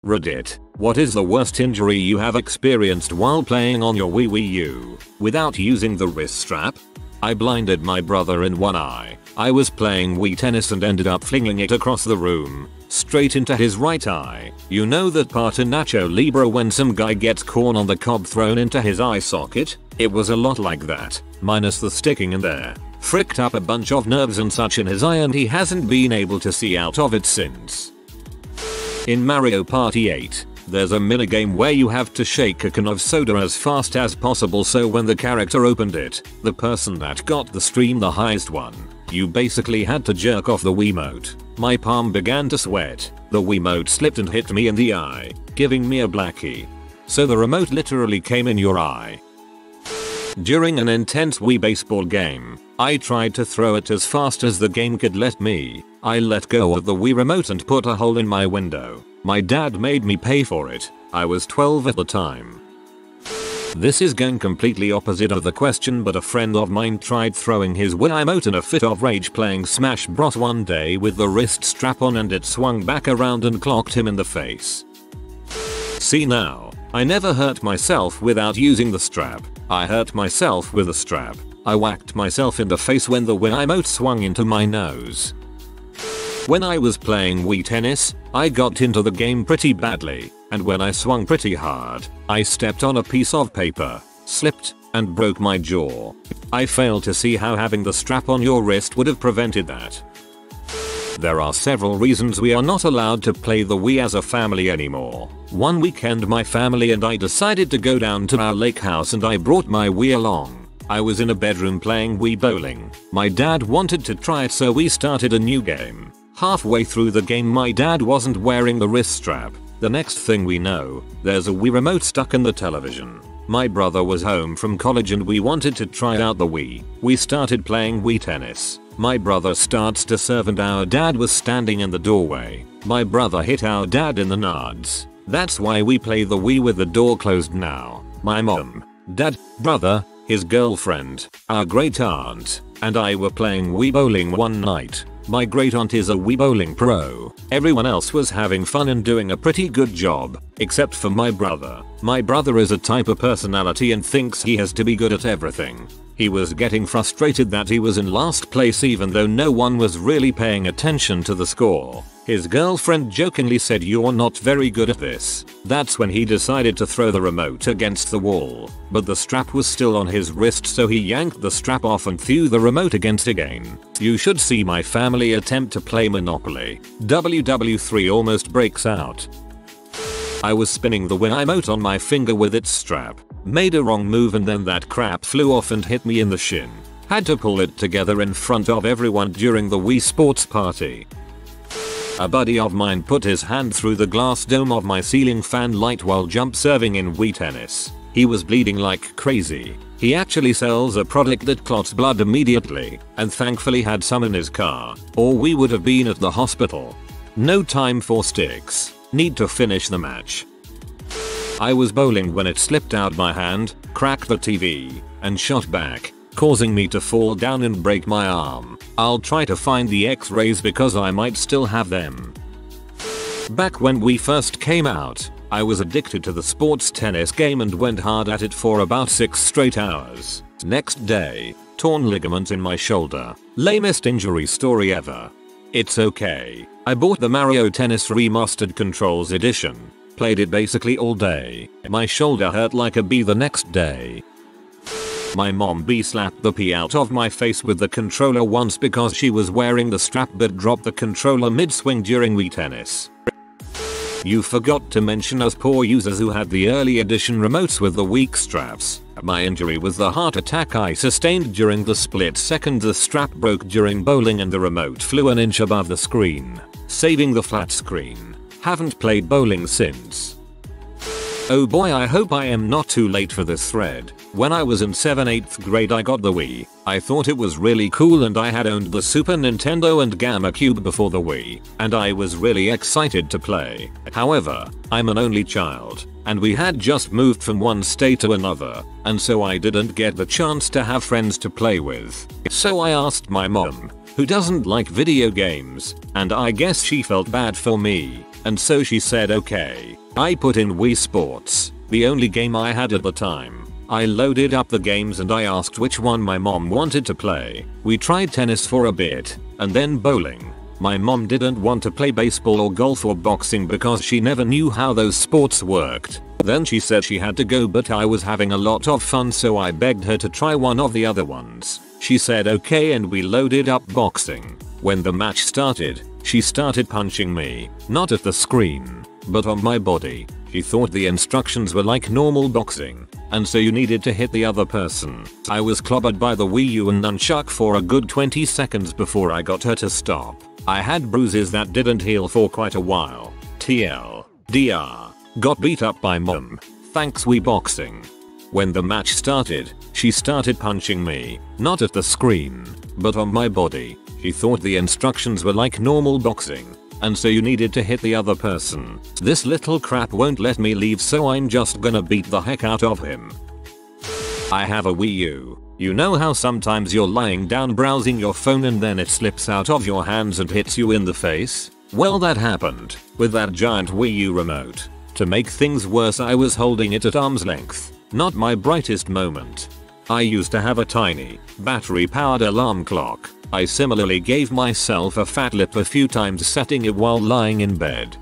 Reddit. What is the worst injury you have experienced while playing on your Wii U without using the wrist strap? I blinded my brother in one eye. I was playing Wii tennis and ended up flinging it across the room, straight into his right eye. You know that part in Nacho Libre when some guy gets corn on the cob thrown into his eye socket? It was a lot like that, minus the sticking in there. Fricked up a bunch of nerves and such in his eye and he hasn't been able to see out of it since. In Mario Party 8, there's a minigame where you have to shake a can of soda as fast as possible so when the character opened it, the person that got the stream the highest one, you basically had to jerk off the Wiimote. My palm began to sweat, the Wiimote slipped and hit me in the eye, giving me a blackie. So the remote literally came in your eye. During an intense Wii baseball game, I tried to throw it as fast as the game could let me. I let go of the Wii remote and put a hole in my window. My dad made me pay for it. I was 12 at the time. This is going completely opposite of the question, but a friend of mine tried throwing his Wiimote in a fit of rage playing Smash Bros one day with the wrist strap on and it swung back around and clocked him in the face. See now, I never hurt myself without using the strap. I hurt myself with a strap. I whacked myself in the face when the Wiimote swung into my nose. When I was playing Wii tennis, I got into the game pretty badly, and when I swung pretty hard, I stepped on a piece of paper, slipped, and broke my jaw. I fail to see how having the strap on your wrist would have prevented that. There are several reasons we are not allowed to play the Wii as a family anymore. One weekend my family and I decided to go down to our lake house and I brought my Wii along. I was in a bedroom playing Wii bowling. My dad wanted to try it so we started a new game. Halfway through the game my dad wasn't wearing the wrist strap. The next thing we know, there's a Wii remote stuck in the television. My brother was home from college and we wanted to try out the Wii. We started playing Wii tennis. My brother starts to serve and our dad was standing in the doorway. My brother hit our dad in the nuts. That's why we play the Wii with the door closed now. My mom, dad, brother, his girlfriend, our great aunt, and I were playing Wii bowling one night. My great aunt is a Wii bowling pro. Everyone else was having fun and doing a pretty good job, except for my brother. My brother is a type of personality and thinks he has to be good at everything. He was getting frustrated that he was in last place even though no one was really paying attention to the score. His girlfriend jokingly said, "You're not very good at this." That's when he decided to throw the remote against the wall, but the strap was still on his wrist so he yanked the strap off and threw the remote against again. You should see my family attempt to play Monopoly. WW3 almost breaks out. I was spinning the Wiimote on my finger with its strap. Made a wrong move and then that crap flew off and hit me in the shin. Had to pull it together in front of everyone during the Wii Sports party. A buddy of mine put his hand through the glass dome of my ceiling fan light while jump serving in Wii tennis. He was bleeding like crazy. He actually sells a product that clots blood immediately, and thankfully had some in his car, or we would have been at the hospital. No time for sticks. Need to finish the match. I was bowling when it slipped out my hand, cracked the TV, and shot back, causing me to fall down and break my arm. I'll try to find the x-rays because I might still have them. Back when we first came out, I was addicted to the sports tennis game and went hard at it for about 6 straight hours. Next day, torn ligament in my shoulder. Lamest injury story ever. It's okay. I bought the Mario Tennis Remastered Controls Edition. Played it basically all day. My shoulder hurt like a bee the next day. My mom slapped the pee out of my face with the controller once because she was wearing the strap but dropped the controller mid-swing during Wii tennis. You forgot to mention us poor users who had the early edition remotes with the weak straps. My injury was the heart attack I sustained during the split second the strap broke during bowling and the remote flew an inch above the screen, saving the flat screen. Haven't played bowling since. Oh boy, I hope I am not too late for this thread. When I was in 8th grade I got the Wii. I thought it was really cool and I had owned the Super Nintendo and GameCube before the Wii, and I was really excited to play. However, I'm an only child, and we had just moved from one state to another, and so I didn't get the chance to have friends to play with. So I asked my mom, who doesn't like video games, and I guess she felt bad for me, and so she said okay. I put in Wii Sports, the only game I had at the time. I loaded up the games and I asked which one my mom wanted to play. We tried tennis for a bit, and then bowling. My mom didn't want to play baseball or golf or boxing because she never knew how those sports worked. Then she said she had to go, but I was having a lot of fun, so I begged her to try one of the other ones. She said okay and we loaded up boxing. When the match started, she started punching me, not at the screen, but on my body. She thought the instructions were like normal boxing, and so you needed to hit the other person. I was clobbered by the Wii U and nunchuck for a good 20 seconds before I got her to stop. I had bruises that didn't heal for quite a while. TLDR. Got beat up by mom. Thanks Wii boxing. When the match started, she started punching me, not at the screen, but on my body. She thought the instructions were like normal boxing, and so you needed to hit the other person. This little crap won't let me leave, so I'm just gonna beat the heck out of him. I have a Wii U. You know how sometimes you're lying down browsing your phone and then it slips out of your hands and hits you in the face? Well, that happened with that giant Wii U remote. To make things worse, I was holding it at arm's length. Not my brightest moment. I used to have a tiny, battery-powered alarm clock. I similarly gave myself a fat lip a few times setting it while lying in bed.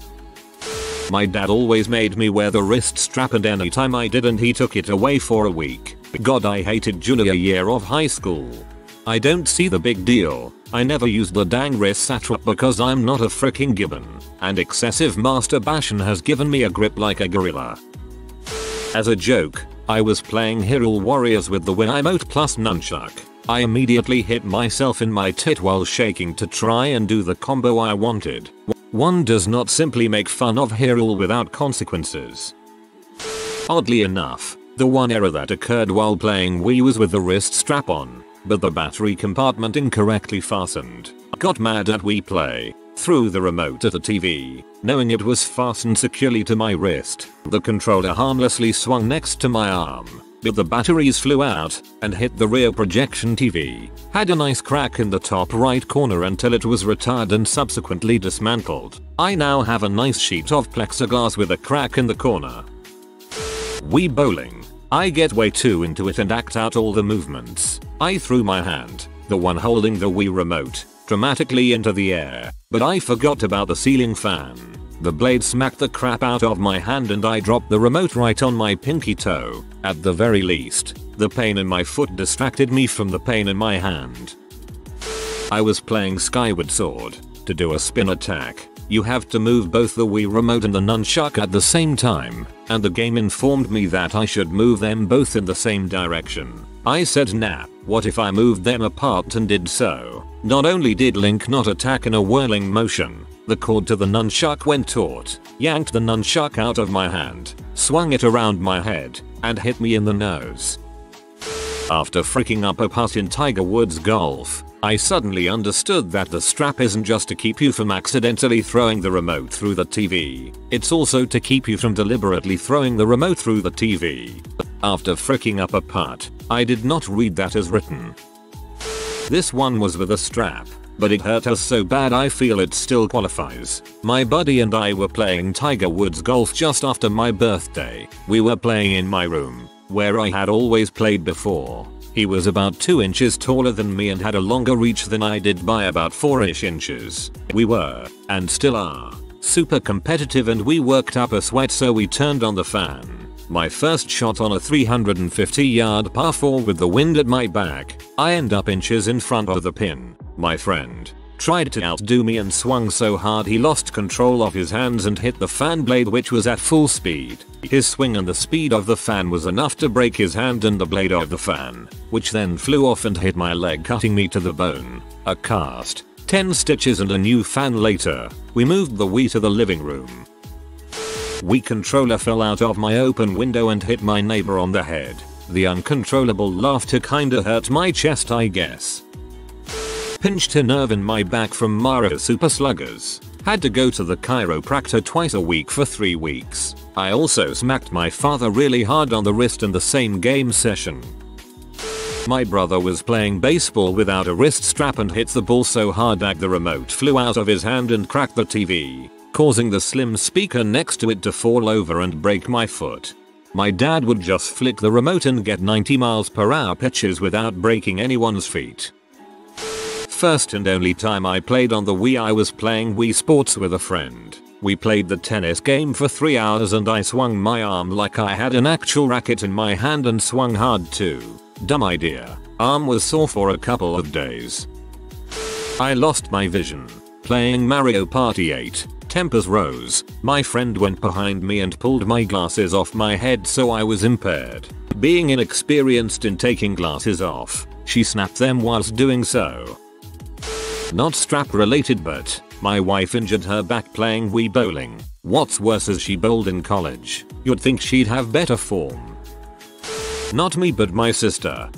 My dad always made me wear the wrist strap, and anytime I didn't he took it away for a week. God, I hated junior year of high school. I don't see the big deal. I never used the dang wrist strap because I'm not a freaking gibbon, and excessive masturbation has given me a grip like a gorilla. As a joke, I was playing Hyrule Warriors with the Wiimote plus nunchuck. I immediately hit myself in my tit while shaking to try and do the combo I wanted. One does not simply make fun of Hyrule without consequences. Oddly enough, the one error that occurred while playing Wii was with the wrist strap on, but the battery compartment incorrectly fastened. Got mad at Wii Play, threw the remote at the TV, knowing it was fastened securely to my wrist. The controller harmlessly swung next to my arm, but the batteries flew out and hit the rear projection TV. Had a nice crack in the top right corner until it was retired and subsequently dismantled. I now have a nice sheet of plexiglass with a crack in the corner. Wii bowling. I get way too into it and act out all the movements. I threw my hand, the one holding the Wii remote, dramatically into the air, but I forgot about the ceiling fan. The blade smacked the crap out of my hand and I dropped the remote right on my pinky toe. At the very least, the pain in my foot distracted me from the pain in my hand. I was playing Skyward Sword. To do a spin attack, you have to move both the Wii remote and the nunchuck at the same time, and the game informed me that I should move them both in the same direction. I said nah, what if I moved them apart, and did so. Not only did Link not attack in a whirling motion, the cord to the nunchuck went taut, yanked the nunchuck out of my hand, swung it around my head, and hit me in the nose. After freaking up a putt in Tiger Woods golf, I suddenly understood that the strap isn't just to keep you from accidentally throwing the remote through the TV, it's also to keep you from deliberately throwing the remote through the TV. After freaking up a putt, I did not read that as written. This one was with a strap, but it hurt us so bad I feel it still qualifies. My buddy and I were playing Tiger Woods golf just after my birthday. We were playing in my room, where I had always played before. He was about 2 inches taller than me and had a longer reach than I did by about 4ish inches. We were, and still are, super competitive and we worked up a sweat, so we turned on the fan. My first shot on a 350-yard par 4 with the wind at my back, I end up inches in front of the pin. My friend tried to outdo me and swung so hard he lost control of his hands and hit the fan blade, which was at full speed. His swing and the speed of the fan was enough to break his hand and the blade of the fan, which then flew off and hit my leg, cutting me to the bone. A cast, 10 stitches and a new fan later, we moved the Wii to the living room. Wii controller fell out of my open window and hit my neighbor on the head. The uncontrollable laughter kinda hurt my chest, I guess. Pinched a nerve in my back from Mario Super Sluggers. Had to go to the chiropractor twice a week for 3 weeks. I also smacked my father really hard on the wrist in the same game session. My brother was playing baseball without a wrist strap and hit the ball so hard that the remote flew out of his hand and cracked the TV. causing the slim speaker next to it to fall over and break my foot. My dad would just flick the remote and get 90 miles per hour pitches without breaking anyone's feet. First and only time I played on the Wii, I was playing Wii Sports with a friend. We played the tennis game for 3 hours and I swung my arm like I had an actual racket in my hand and swung hard too. Dumb idea. Arm was sore for a couple of days. I lost my vision. Playing Mario Party 8. Tempers rose. My friend went behind me and pulled my glasses off my head so I was impaired. Being inexperienced in taking glasses off, she snapped them whilst doing so. Not strap related, but my wife injured her back playing Wii bowling. What's worse is she bowled in college. You'd think she'd have better form. Not me but my sister.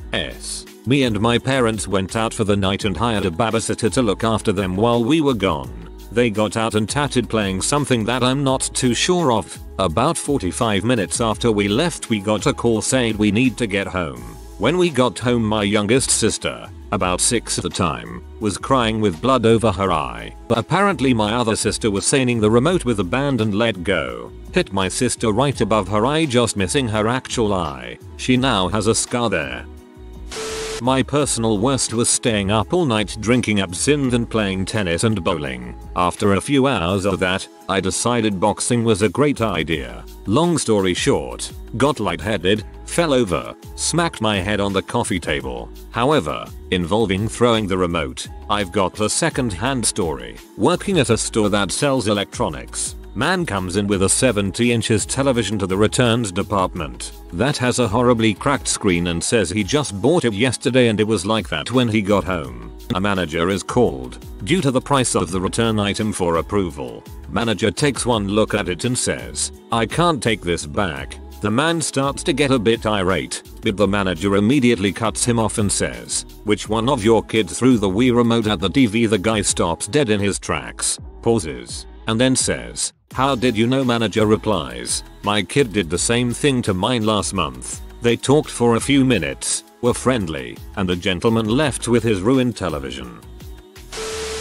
Me and my parents went out for the night and hired a babysitter to look after them while we were gone. They got out and tatted playing something that I'm not too sure of. About 45 minutes after we left we got a call saying we need to get home. When we got home my youngest sister, about 6 at the time, was crying with blood over her eye. Apparently my other sister was sailing the remote with a band and let go. Hit my sister right above her eye, just missing her actual eye. She now has a scar there. My personal worst was staying up all night drinking absinthe and playing tennis and bowling. After a few hours of that, I decided boxing was a great idea. Long story short, got lightheaded, fell over, smacked my head on the coffee table. However, involving throwing the remote, I've got a second-hand story. Working at a store that sells electronics, man comes in with a 70 inches television to the returns department that has a horribly cracked screen and says he just bought it yesterday and it was like that when he got home. A manager is called due to the price of the return item for approval. Manager takes one look at it and says, "I can't take this back." The man starts to get a bit irate, but the manager immediately cuts him off and says, "Which one of your kids threw the Wii remote at the TV?" The guy stops dead in his tracks, pauses, and then says, "How did you know?" Manager replies, "My kid did the same thing to mine last month." They talked for a few minutes, were friendly, and the gentleman left with his ruined television.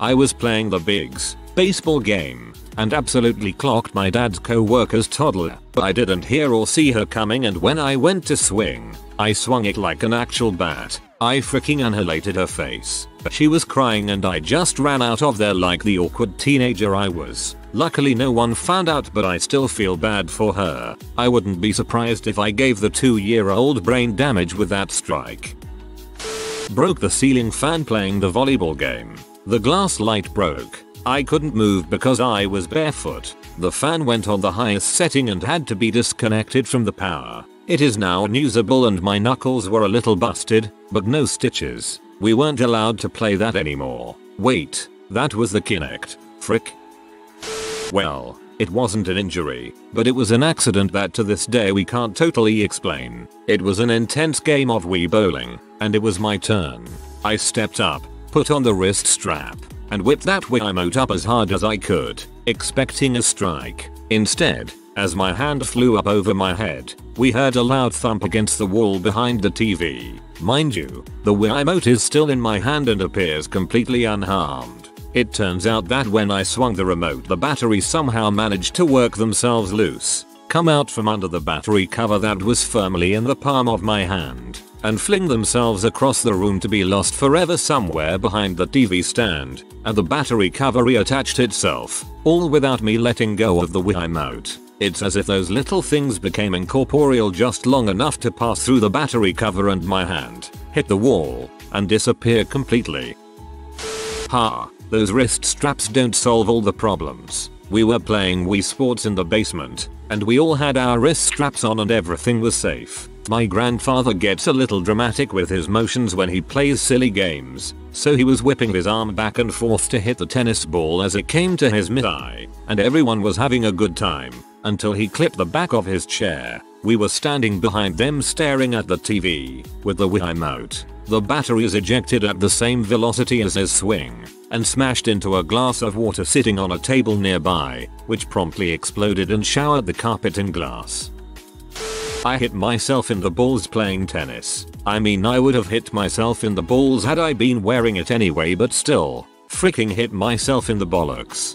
I was playing the Bigs baseball game and absolutely clocked my dad's co-worker's toddler. I didn't hear or see her coming, and when I went to swing, I swung it like an actual bat. I freaking annihilated her face. She was crying and I just ran out of there like the awkward teenager I was. Luckily no one found out, but I still feel bad for her. I wouldn't be surprised if I gave the 2-year-old brain damage with that strike. Broke the ceiling fan playing the volleyball game. The glass light broke. I couldn't move because I was barefoot. The fan went on the highest setting and had to be disconnected from the power. It is now unusable and my knuckles were a little busted, but no stitches. We weren't allowed to play that anymore. Wait, that was the Kinect. Frick. Well, it wasn't an injury, but it was an accident that to this day we can't totally explain. It was an intense game of Wii bowling, and it was my turn. I stepped up, put on the wrist strap, and whipped that Wiimote up as hard as I could, expecting a strike. Instead, as my hand flew up over my head, we heard a loud thump against the wall behind the TV. Mind you, the Wiimote is still in my hand and appears completely unharmed. It turns out that when I swung the remote, the batteries somehow managed to work themselves loose, come out from under the battery cover that was firmly in the palm of my hand, and fling themselves across the room to be lost forever somewhere behind the TV stand, and the battery cover reattached itself, all without me letting go of the Wiimote. It's as if those little things became incorporeal just long enough to pass through the battery cover and my hand, hit the wall, and disappear completely. Ha, those wrist straps don't solve all the problems. We were playing Wii Sports in the basement, and we all had our wrist straps on and everything was safe. My grandfather gets a little dramatic with his motions when he plays silly games, so he was whipping his arm back and forth to hit the tennis ball as it came to his mid-eye, and everyone was having a good time, until he clipped the back of his chair. We were standing behind them staring at the TV, with the Wiimote. The batteries ejected at the same velocity as his swing, and smashed into a glass of water sitting on a table nearby, which promptly exploded and showered the carpet in glass. I hit myself in the balls playing tennis. I mean, I would have hit myself in the balls had I been wearing it anyway, but still, freaking hit myself in the bollocks.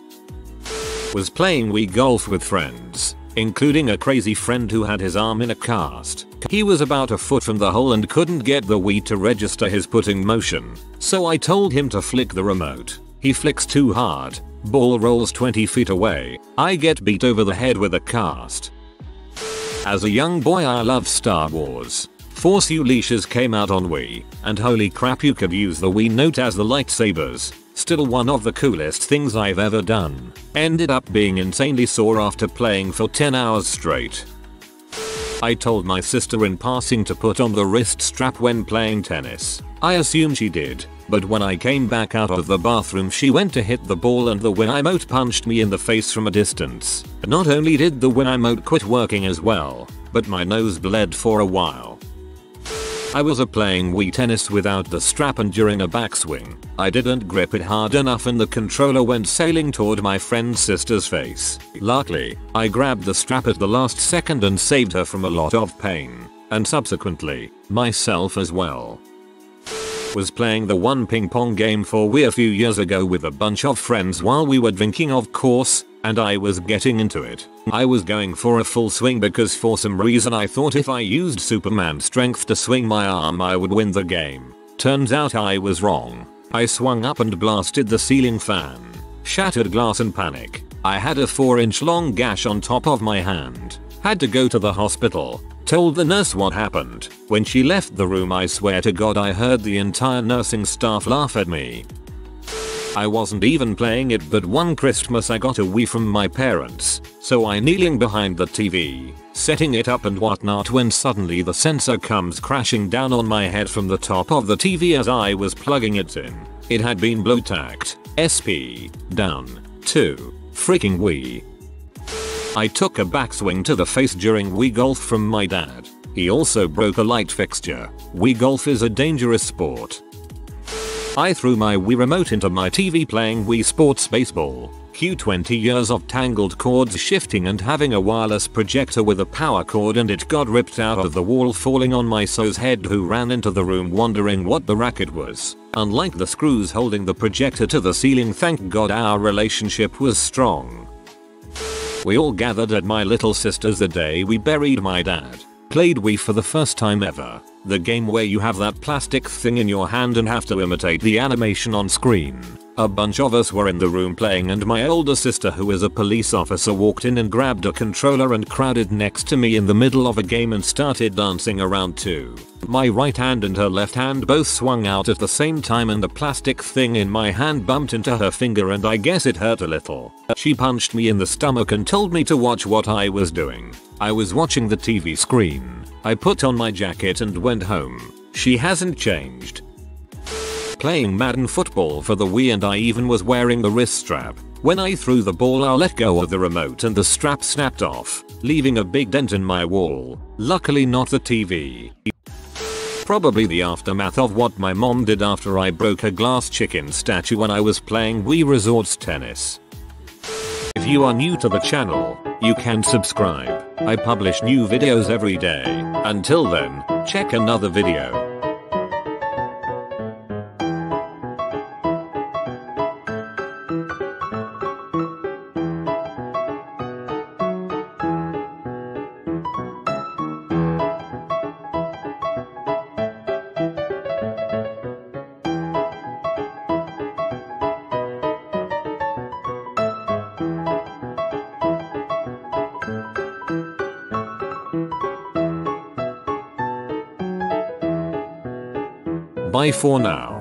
Was playing Wii golf with friends, including a crazy friend who had his arm in a cast. He was about a foot from the hole and couldn't get the Wii to register his putting motion, so I told him to flick the remote. He flicks too hard, ball rolls 20 feet away, I get beat over the head with a cast. As a young boy I loved Star Wars. Force Unleashes came out on Wii, and holy crap you could use the Wii Note as the lightsabers. Still one of the coolest things I've ever done. Ended up being insanely sore after playing for 10 hours straight. I told my sister in passing to put on the wrist strap when playing tennis. I assume she did, but when I came back out of the bathroom she went to hit the ball and the Wiimote punched me in the face from a distance. Not only did the Wiimote quit working as well, but my nose bled for a while. I was playing Wii Tennis without the strap and during a backswing, I didn't grip it hard enough and the controller went sailing toward my friend's sister's face. Luckily, I grabbed the strap at the last second and saved her from a lot of pain, and subsequently, myself as well. Was playing the one ping pong game for Wii a few years ago with a bunch of friends while we were drinking of course, and I was getting into it. I was going for a full swing because for some reason I thought if I used Superman strength to swing my arm I would win the game. Turns out I was wrong. I swung up and blasted the ceiling fan. Shattered glass and panic. I had a 4-inch long gash on top of my hand. Had to go to the hospital. Told the nurse what happened. When she left the room I swear to God I heard the entire nursing staff laugh at me. I wasn't even playing it but one Christmas I got a Wii from my parents, so I kneeling behind the TV, setting it up and whatnot when suddenly the sensor comes crashing down on my head from the top of the TV as I was plugging it in. It had been blow tacked, SP, down, to, freaking Wii. I took a backswing to the face during Wii Golf from my dad. He also broke a light fixture. Wii Golf is a dangerous sport. I threw my Wii remote into my TV playing Wii Sports Baseball. Cue 20 years of tangled cords shifting and having a wireless projector with a power cord and it got ripped out of the wall falling on my so's head who ran into the room wondering what the racket was. Unlike the screws holding the projector to the ceiling, thank God our relationship was strong. We all gathered at my little sister's the day we buried my dad. Played Wii for the first time ever. The game where you have that plastic thing in your hand and have to imitate the animation on screen. A bunch of us were in the room playing and my older sister who is a police officer walked in and grabbed a controller and crowded next to me in the middle of a game and started dancing around too. My right hand and her left hand both swung out at the same time and the plastic thing in my hand bumped into her finger and I guess it hurt a little. She punched me in the stomach and told me to watch what I was doing. I was watching the TV screen. I put on my jacket and went home. She hasn't changed. Playing Madden football for the Wii and I even was wearing the wrist strap. When I threw the ball I let go of the remote and the strap snapped off, leaving a big dent in my wall. Luckily not the TV. Probably the aftermath of what my mom did after I broke a glass chicken statue when I was playing Wii Resorts tennis. If you are new to the channel, you can subscribe. I publish new videos every day. Until then, check another video. Bye for now.